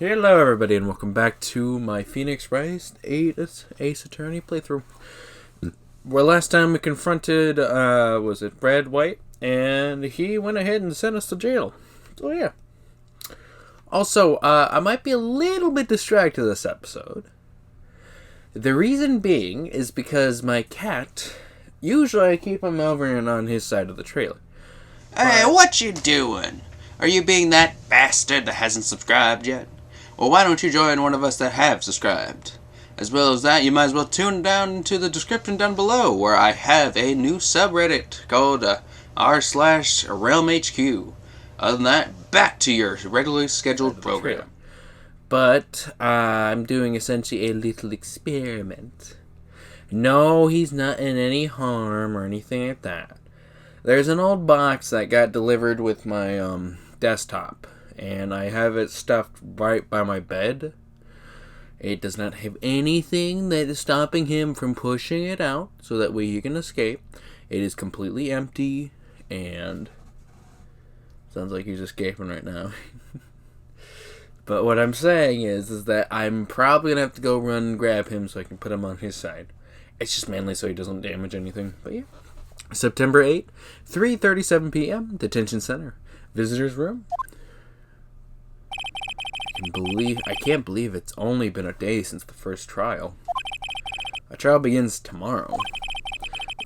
Hello everybody and welcome back to my Phoenix Wright Ace Attorney playthrough. Where last time we confronted, was it Brad White? And he went ahead and sent us to jail. So yeah. Also, I might be a little bit distracted this episode. The reason being is because my cat, usually I keep him over and on his side of the trailer. Hey, what you doing? Are you being that bastard that hasn't subscribed yet? Well, why don't you join one of us that have subscribed? As well as that, you might as well tune down to the description down below, where I have a new subreddit called r/RealmHQ. Other than that, back to your regularly scheduled program. But I'm doing essentially a little experiment. No, he's not in any harm or anything like that. There's an old box that got delivered with my desktop, and I have it stuffed right by my bed. It does not have anything that is stopping him from pushing it out, so that way he can escape. It is completely empty, and sounds like he's escaping right now. But what I'm saying is that I'm probably going to have to go run and grab him so I can put him on his side. It's just mainly so he doesn't damage anything, but yeah. September 8th, 3:37 p.m., Detention Center. Visitor's room. I can't believe it's only been a day since the first trial. A trial begins tomorrow.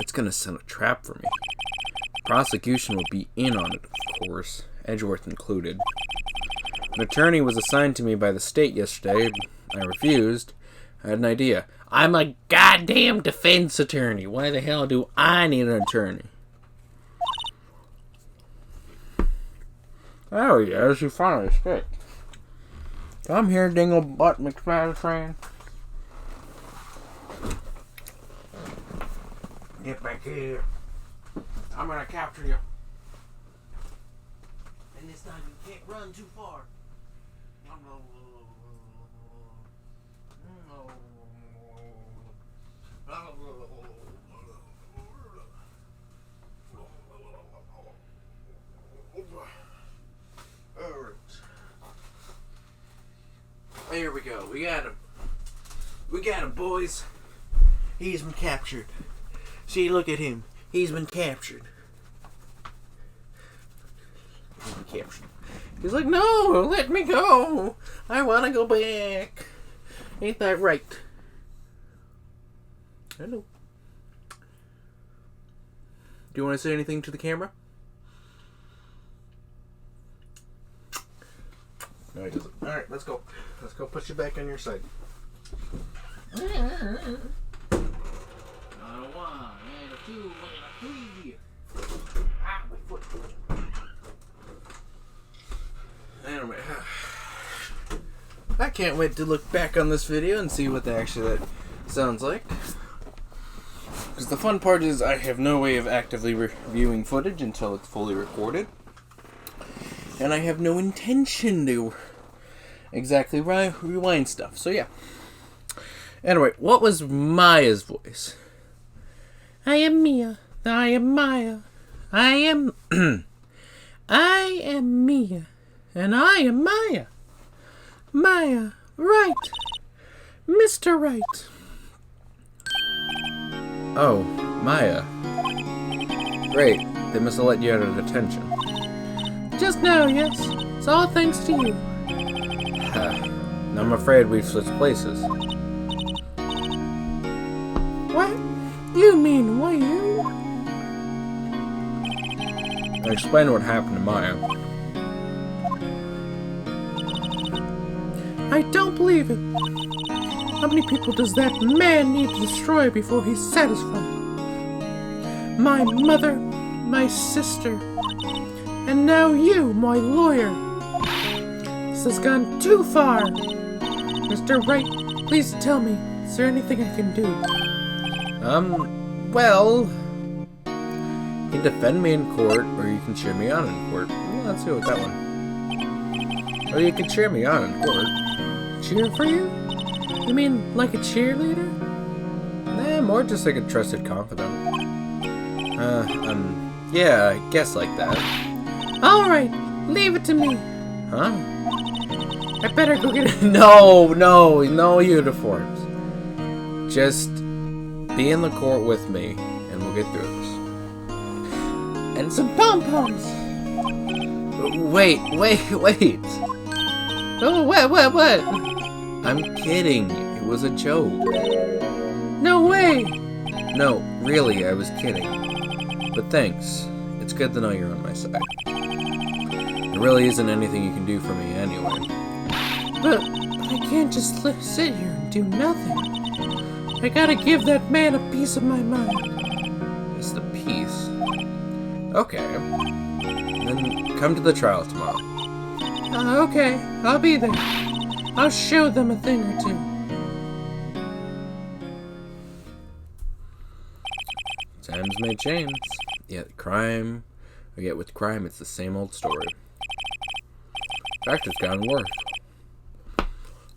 It's gonna set a trap for me. Prosecution will be in on it, of course, Edgeworth included. An attorney was assigned to me by the state yesterday. I refused. I had an idea. I'm a goddamn defense attorney. Why the hell do I need an attorney? Oh yes, you finally escaped. Come here, Dinglebutt McFadden. Get back here. I'm gonna capture you. And this time you can't run too far. There we go. We got him. We got him, boys. He's been captured. See, look at him. He's been captured. He's like, no, let me go. I want to go back. Ain't that right? Hello. Do you want to say anything to the camera? No, he doesn't. Alright, let's go. Let's go put you back on your side. And a 1, and a 2, and a 3. Ah, my foot. Anyway, I can't wait to look back on this video and see what that sounds like. Because the fun part is I have no way of actively reviewing footage until it's fully recorded. And I have no intention to exactly rewind stuff. So yeah. Anyway, what was Maya's voice? I am Mia. I am Maya. I am I am Mia. And I am Maya. Maya. Wright. Mr. Wright. Oh, Maya. Great. They must have let you out of detention. Just now, yes. It's all thanks to you. I'm afraid we've switched places. What? You mean we? I explained what happened to Maya. I don't believe it. How many people does that man need to destroy before he's satisfied? My mother, my sister, and now you, my lawyer. This has gone too far. Mr. Wright, please tell me, is there anything I can do? Well, you can defend me in court, or you can cheer me on in court. Well, let's go with that one. Or you can cheer me on in court. Cheer for you? You mean like a cheerleader? Nah, more just like a trusted confidant. Yeah, I guess like that. Alright, leave it to me. Huh? I better go get it. No uniforms. Just be in the court with me, and we'll get through this. And some pom-poms. Wait. Oh, what? I'm kidding. It was a joke. No way. No, really, I was kidding. But thanks. It's good to know you're on my side. There really isn't anything you can do for me anyway. But I can't just sit here and do nothing. I gotta give that man a piece of my mind. It's the piece. Okay. Then come to the trial tomorrow. Okay, I'll be there. I'll show them a thing or two. Times may change. Yet with crime, it's the same old story. In fact, it's gotten worse.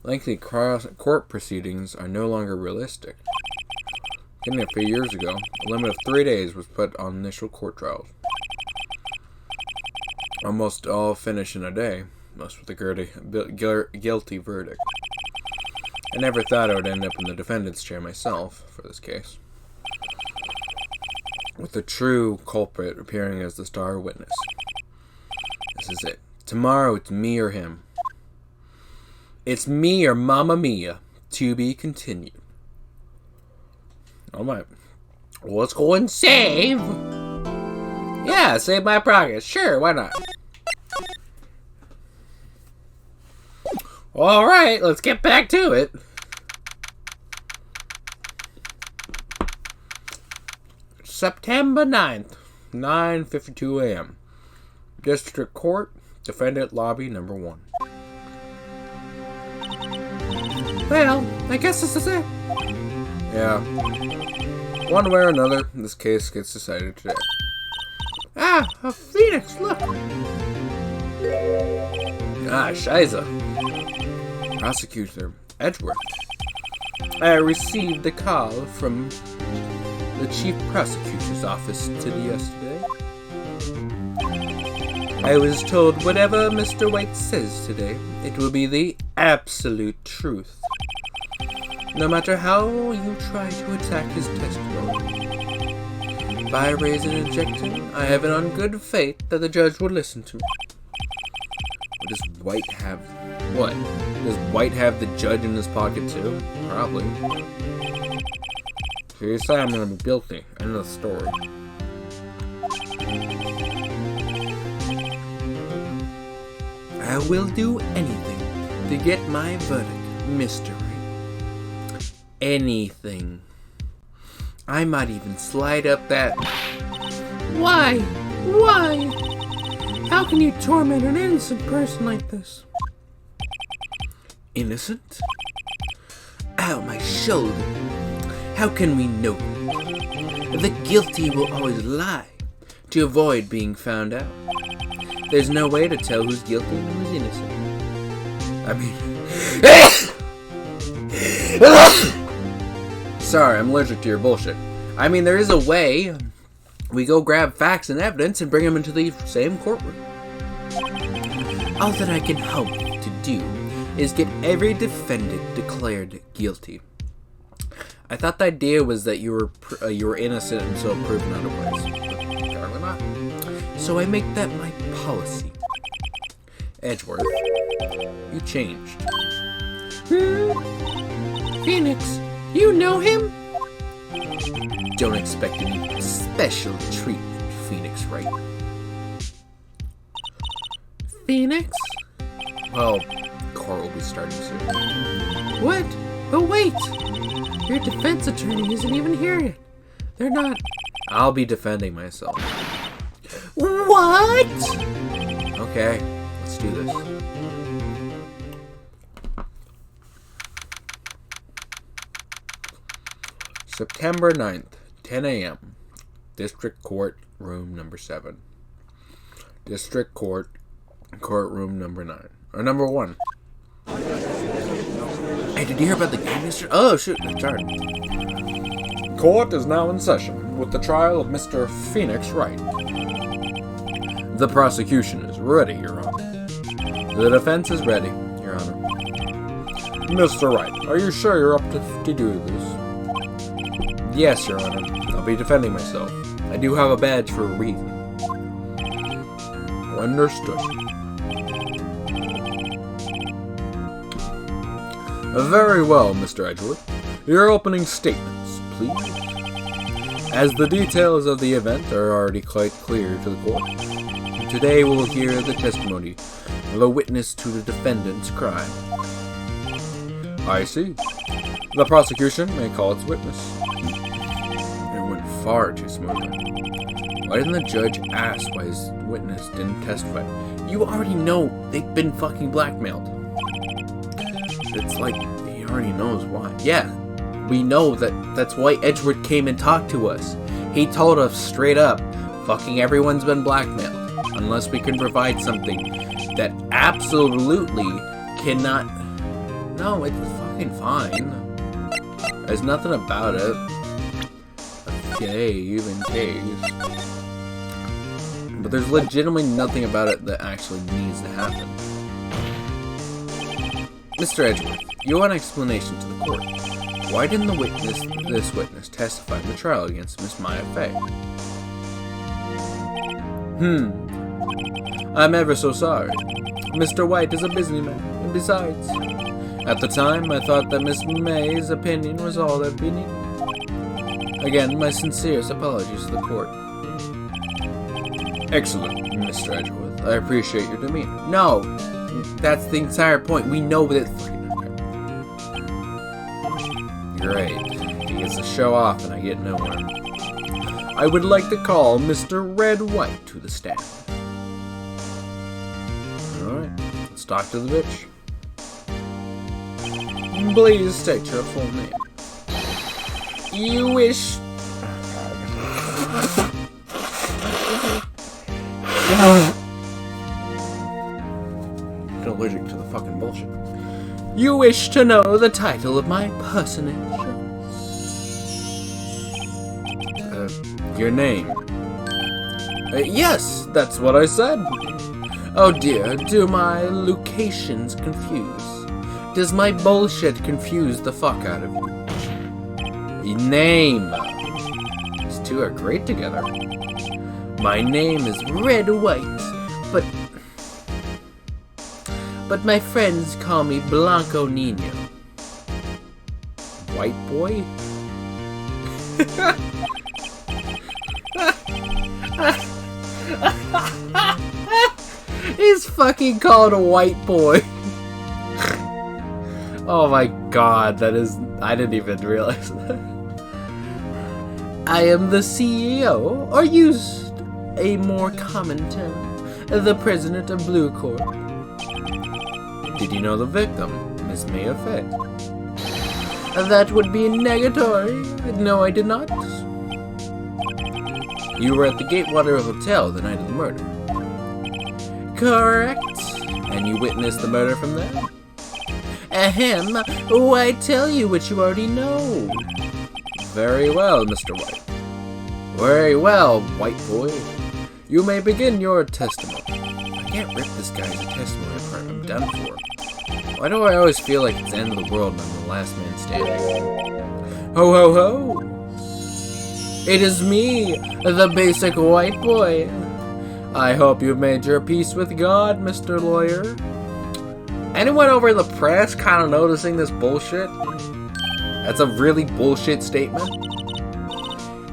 Lengthy court proceedings are no longer realistic. Beginning a few years ago, a limit of 3 days was put on initial court trials. Almost all finish in a day, most with a guilty verdict. I never thought I would end up in the defendant's chair myself for this case, with the true culprit appearing as the star witness. This is it. Tomorrow it's me or him. It's me or Mamma Mia. To be continued. Alright. Let's go and save. Yeah, save my progress. Sure, why not? Alright, let's get back to it. September 9th, 9:52 a.m. District Court, Defendant Lobby number 1. Well, I guess this is it. Yeah. One way or another, this case gets decided today. Ah, a phoenix, look! Ah, Shiza. Prosecutor Edgeworth. I received a call from the Chief Prosecutor's office yesterday. I was told whatever Mr. Wright says today, it will be the absolute truth. No matter how you try to attack his testimony. By raising and objecting, I have it on good faith that the judge will listen to me. What does White have? What? Does White have the judge in his pocket too? Probably. So you say I'm gonna be guilty. End of the story. I will do anything to get my verdict, Mr. Wright. Anything. I might even slide up that... Why? How can you torment an innocent person like this? Innocent? Ow, my shoulder. How can we know? The guilty will always lie to avoid being found out. There's no way to tell who's guilty and who's innocent. I mean... Sorry, I'm allergic to your bullshit. I mean, there is a way. We go grab facts and evidence and bring them into the same courtroom. All that I can hope to do is get every defendant declared guilty. I thought the idea was that you were innocent until proven otherwise. Apparently not. So I make that my policy. Edgeworth, you changed. Phoenix, you know him? Don't expect any special treatment, Phoenix, Wright? Phoenix? Well, court will be starting soon. What? But wait! Your defense attorney isn't even here yet. They're not... I'll be defending myself. What? Okay, let's do this. September 9th, 10 a.m. District Court, Room number 7. District Court, Courtroom number 9. Or number 1. Hey, did you hear about the game yesterday? Oh, shoot, sorry. Court is now in session with the trial of Mr. Phoenix Wright. The prosecution is ready, Your Honor. The defense is ready, Your Honor. Mr. Wright, are you sure you're up to do this? Yes, Your Honor. I'll be defending myself. I do have a badge for a reason. Understood. Very well, Mr. Edgeworth. Your opening statements, please. As the details of the event are already quite clear to the court, today we'll hear the testimony of a witness to the defendant's crime. I see. The prosecution may call its witness. It went far too smoothly. Why didn't the judge ask why his witness didn't testify? You already know they've been fucking blackmailed. It's like he already knows why. Yeah, we know that's why Edgeworth came and talked to us. He told us straight up, fucking everyone's been blackmailed. Unless we can provide something that absolutely cannot... No, it's fucking fine. There's nothing about it. Okay, even case. But there's legitimately nothing about it that actually needs to happen. Mr. Edgeworth, you want an explanation to the court. Why didn't this witness testify in the trial against Miss Maya Fey? I'm ever so sorry. Mr. White is a businessman, and besides, at the time I thought that Miss May's opinion was all that we needed. Again, my sincerest apologies to the court. Excellent, Mr. Edgeworth. I appreciate your demeanor. No, that's the entire point. We know that. Great. He gets to show off and I get nowhere. I would like to call Mr. Red White to the stand. Alright, let's talk to the bitch. Please state your full name. You wish... I'm allergic to the fucking bullshit. You wish to know the title of my personage? Your name. Yes, that's what I said. Oh dear, do my locations confuse? Does my bullshit confuse the fuck out of you? Name. These two are great together. My name is Red White, but my friends call me Blanco Nino. White boy? He's fucking called a white boy. Oh my god, that is... I didn't even realize that. I am the CEO, or used a more common term, the president of Blue Corp. Did you know the victim, Miss Maya Fey? That would be negatory. No, I did not. You were at the Gatewater Hotel the night of the murder. Correct. And you witnessed the murder from there? Ahem. Why tell you what you already know? Very well, Mr. White. Very well, white boy. You may begin your testimony. I can't rip this guy's testimony apart. I'm done for. Why do I always feel like it's the end of the world and I'm the last man standing? Ho ho ho! It is me, the basic white boy. I hope you've made your peace with God, Mr. Lawyer. Anyone over in the press kind of noticing this bullshit? That's a really bullshit statement.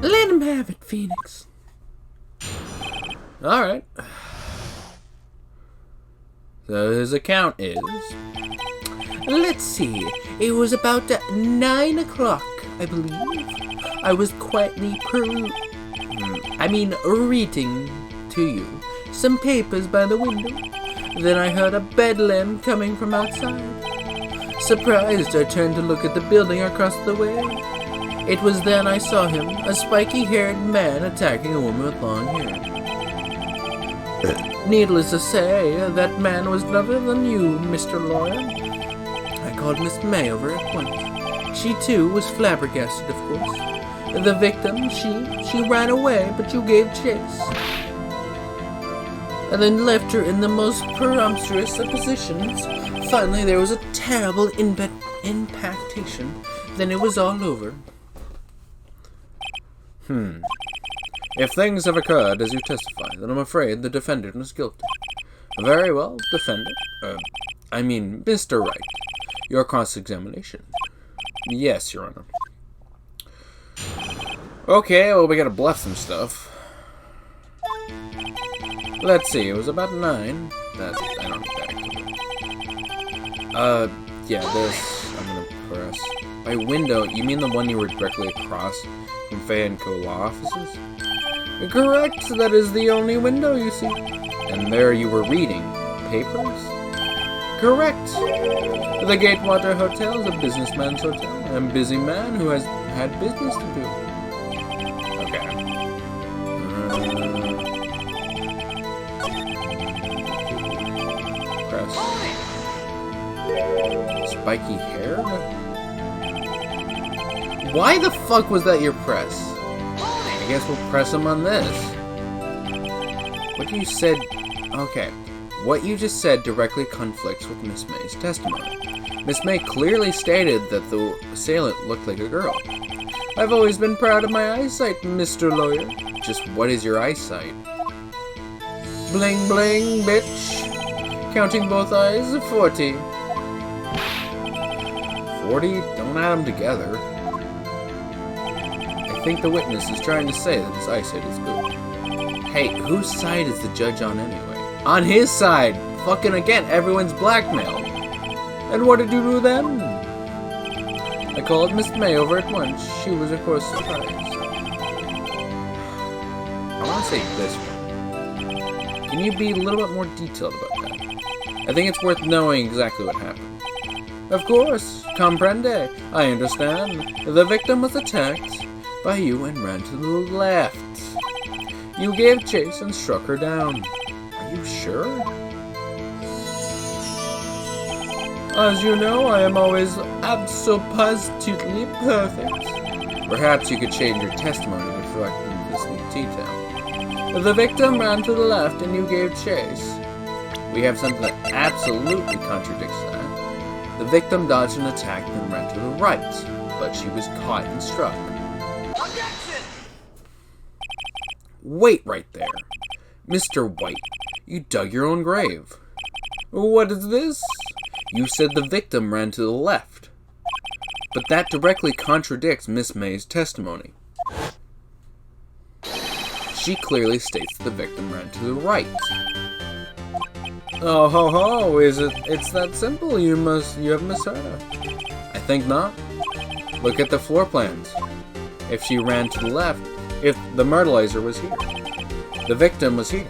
Let him have it, Phoenix. Alright. So his account is... Let's see. It was about 9 o'clock, I believe. I was quietly reading to you some papers by the window. Then I heard a bedlam coming from outside. Surprised, I turned to look at the building across the way. It was then I saw him, a spiky-haired man attacking a woman with long hair. Needless to say, that man was none other than you, Mr. Lawyer. I called Miss May over at once. She, too, was flabbergasted, of course. The victim, she ran away, but you gave chase. And then left her in the most presumptuous of positions, Finally, there was a terrible impactation. Then it was all over. If things have occurred as you testify, then I'm afraid the defendant is guilty. Very well, defendant. Mr. Wright. Your cross-examination. Yes, Your Honor. Okay, well, we gotta bluff some stuff. Let's see, it was about 9. I don't need that. Yeah, this, I'm gonna press. By window, you mean the one you were directly across from Faye and Co. law offices? Correct, that is the only window you see. And there you were reading papers? Correct. The Gatewater Hotel is a businessman's hotel, and a busy man who has had business to do. Okay. Press. Spiky hair? Why the fuck was that your press? I guess we'll press him on this. What you said... Okay. What you just said directly conflicts with Miss May's testimony. Miss May clearly stated that the assailant looked like a girl. I've always been proud of my eyesight, Mr. Lawyer. Just what is your eyesight? Bling bling, bitch. Counting both eyes, 40. 40? Don't add them together. I think the witness is trying to say that his eyesight is good. Hey, whose side is the judge on anyway? On his side! Fucking again, everyone's blackmailed. And what did you do then? I called Miss May over at once. She was, of course, surprised. I want to say this one. Can you be a little bit more detailed about that? I think it's worth knowing exactly what happened. Of course, comprende. I understand. The victim was attacked by you and ran to the left. You gave chase and struck her down. Are you sure? As you know, I am always absolutely perfect. Perhaps you could change your testimony to reflect this new detail. The victim ran to the left and you gave chase. We have something that absolutely contradicts that. The victim dodged an attack and ran to the right, but she was caught and struck. Objection! Wait right there. Mr. White, you dug your own grave. What is this? You said the victim ran to the left. But that directly contradicts Miss May's testimony. She clearly states the victim ran to the right. Oh ho ho, it's that simple, you have misheard her. I think not. Look at the floor plans. If she ran to the left, if the murderizer was here, the victim was here.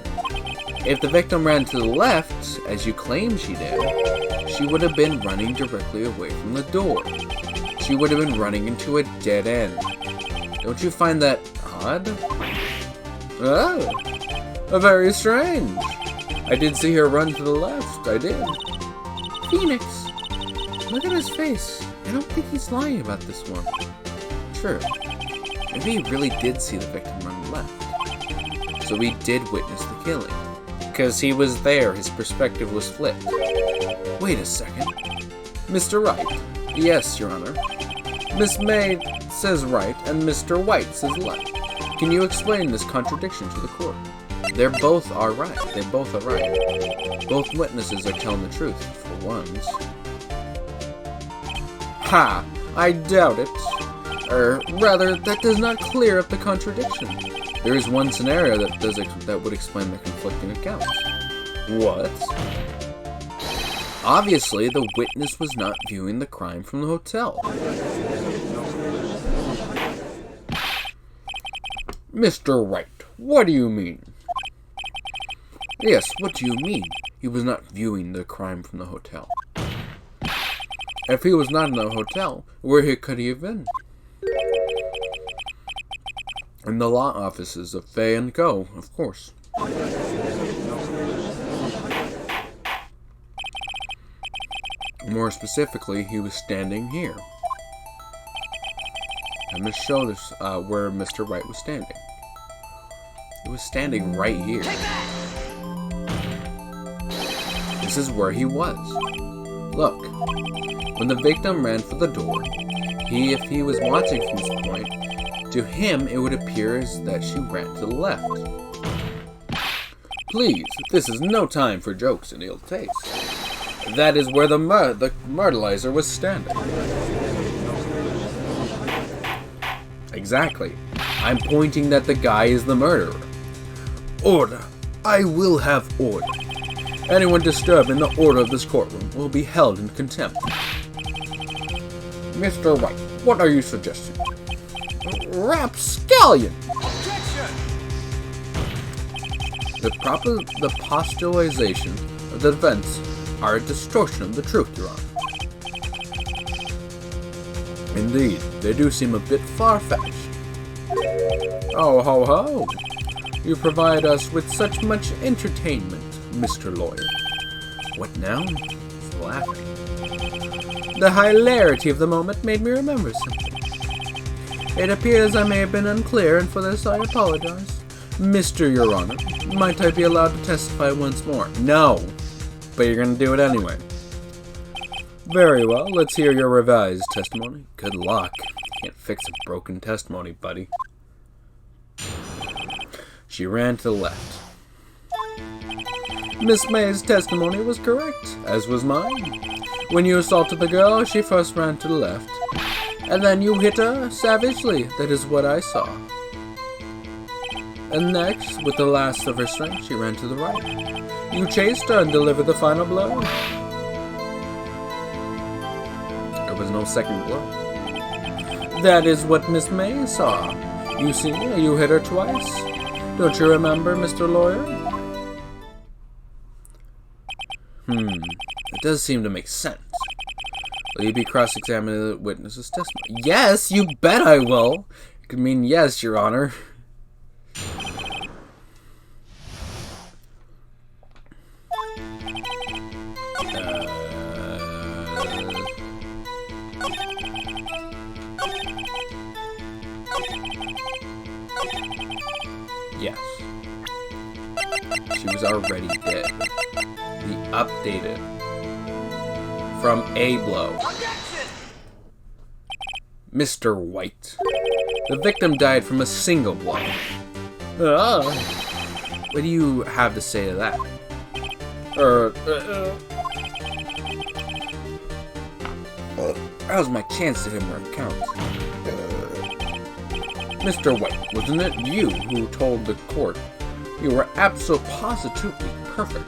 If the victim ran to the left, as you claim she did, she would have been running directly away from the door. She would have been running into a dead end. Don't you find that odd? Oh, very strange. I did see her run to the left, I did. Phoenix, look at his face. I don't think he's lying about this one. True. Maybe he really did see the victim run left. So he did witness the killing. Because he was there, his perspective was flipped. Wait a second. Mr. Wright. Yes, Your Honor. Miss May says right, and Mr. White says left. Can you explain this contradiction to the court? They both are right. Both witnesses are telling the truth, for once. Ha! I doubt it. Rather, that does not clear up the contradiction. There is one scenario that would explain the conflicting accounts. What? Obviously, the witness was not viewing the crime from the hotel. Mr. Wright, what do you mean? Yes, what do you mean? He was not viewing the crime from the hotel. If he was not in the hotel, where could he have been? In the law offices of Faye and Co., of course. More specifically, he was standing here. I'm going to show this where Mr. Wright was standing. He was standing right here. This is where he was. Look, when the victim ran for the door, if he was watching from this point, to him it would appear as that she ran to the left. Please, this is no time for jokes and ill taste. That is where the myrtleizer was standing. Exactly. I'm pointing that the guy is the murderer. Order. I will have order. Anyone disturbing the order of this courtroom will be held in contempt. Mr. Wright, what are you suggesting? Rapscallion! The postulation of the events are a distortion of the truth, Your Honor. Indeed, they do seem a bit far-fetched. Oh, ho, ho! You provide us with such much entertainment, Mr. Lawyer. What now? He's laughing. The hilarity of the moment made me remember something. It appears I may have been unclear, and for this I apologize. Mr. Your Honor, might I be allowed to testify once more? No, but you're going to do it anyway. Very well, let's hear your revised testimony. Good luck. Can't fix a broken testimony, buddy. She ran to the left. Miss May's testimony was correct, as was mine. When you assaulted the girl, she first ran to the left, and then you hit her savagely. That is what I saw. And next, with the last of her strength, she ran to the right. You chased her and delivered the final blow. There was no second blow. That is what Miss May saw. You see, you hit her twice. Don't you remember, Mr. Lawyer? It does seem to make sense. Will you be cross-examining the witness's testimony? Yes, you bet I will. It could mean yes, Your Honor. Yes. She was already dead. The updated. From a blow. Mr. White. The victim died from a single blow. What do you have to say to that? That was my chance to hit my account. Mr. White, wasn't it you who told the court you were absolutely perfect?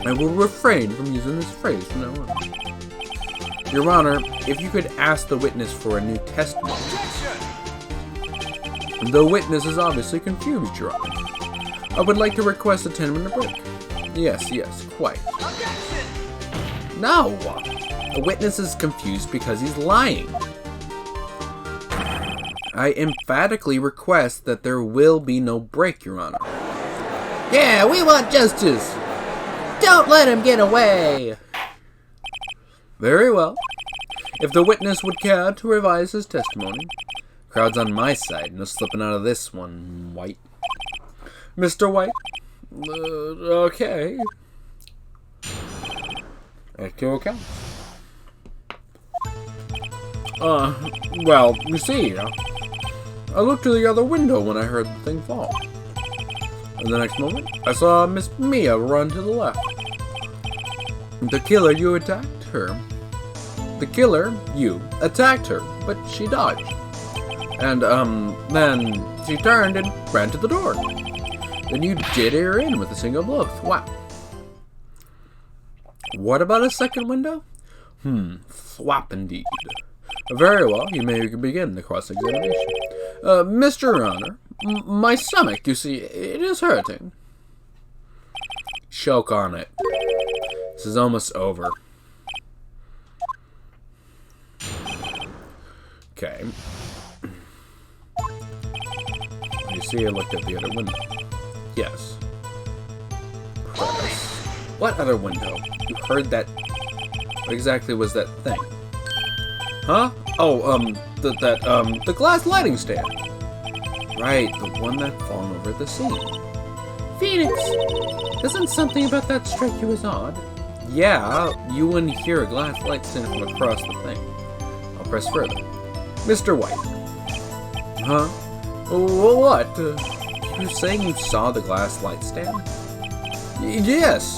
I will refrain from using this phrase from now on. Your Honor, if you could ask the witness for a new testimony. The witness is obviously confused, Your Honor. I would like to request a 10-minute break. Yes, quite. No! The witness is confused because he's lying. I emphatically request that there will be no break, Your Honor. Yeah, we want justice! Don't let him get away! Very well. If the witness would care to revise his testimony, crowd's on my side. No slipping out of this one, White. Mr. White? Okay. At 2 accounts. Well, you see, I looked to the other window when I heard the thing fall. And the next moment, I saw Miss Mia run to the left. The killer, you attacked her. The killer, you, attacked her, but she dodged. And, then she turned and ran to the door. Then you did her in with a single blow. Wow. What about a second window? Thwap indeed. Very well, you may begin the cross-examination. Mr. Honor, my stomach, you see, it is hurting. Choke on it. This is almost over. Okay. You see, I looked at the other window. Yes. Press. What other window? You heard that? What exactly was that thing? Huh? Oh, the glass lighting stand. Right, the one that fallen over the scene. Phoenix, doesn't something about that strike you as odd? Yeah, you wouldn't hear a glass light stand from across the thing. I'll press further. Mr. White. Huh? Well, what? You're saying you saw the glass light stand? Yes.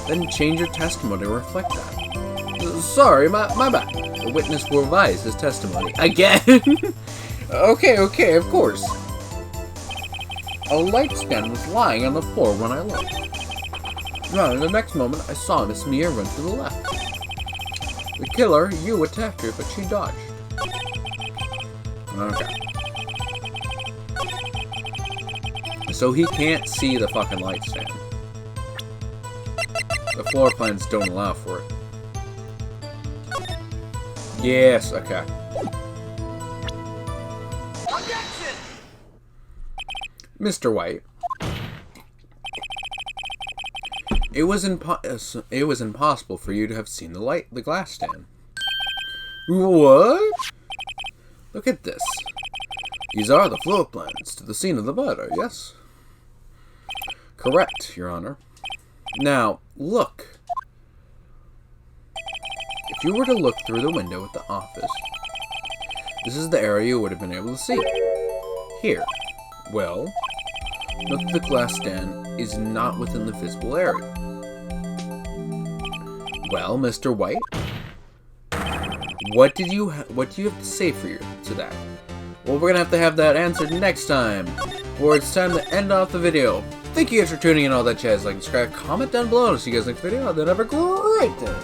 Then change your testimony to reflect that. Sorry, my bad. The witness will revise his testimony. Again? Okay, of course. A light stand was lying on the floor when I looked. Now, in the next moment, I saw Miss Mia run to the left. The killer, you attacked her, but she dodged. Okay. So he can't see the fucking light stand. The floor plans don't allow for it. Yes, okay. Objection! Mr. White. It was impossible for you to have seen the glass stand. What? Look at this. These are the floor plans to the scene of the murder, yes? Correct, Your Honor. Now, look. If you were to look through the window at the office, this is the area you would have been able to see. Here. Well, note that the glass stand is not within the visible area. Well, Mr. White, what do you have to say to that? Well, we're gonna have that answered next time, or it's time to end off the video. Thank you guys for tuning in, all that jazz. Like, subscribe, comment down below to see you guys next video, and then have a great day.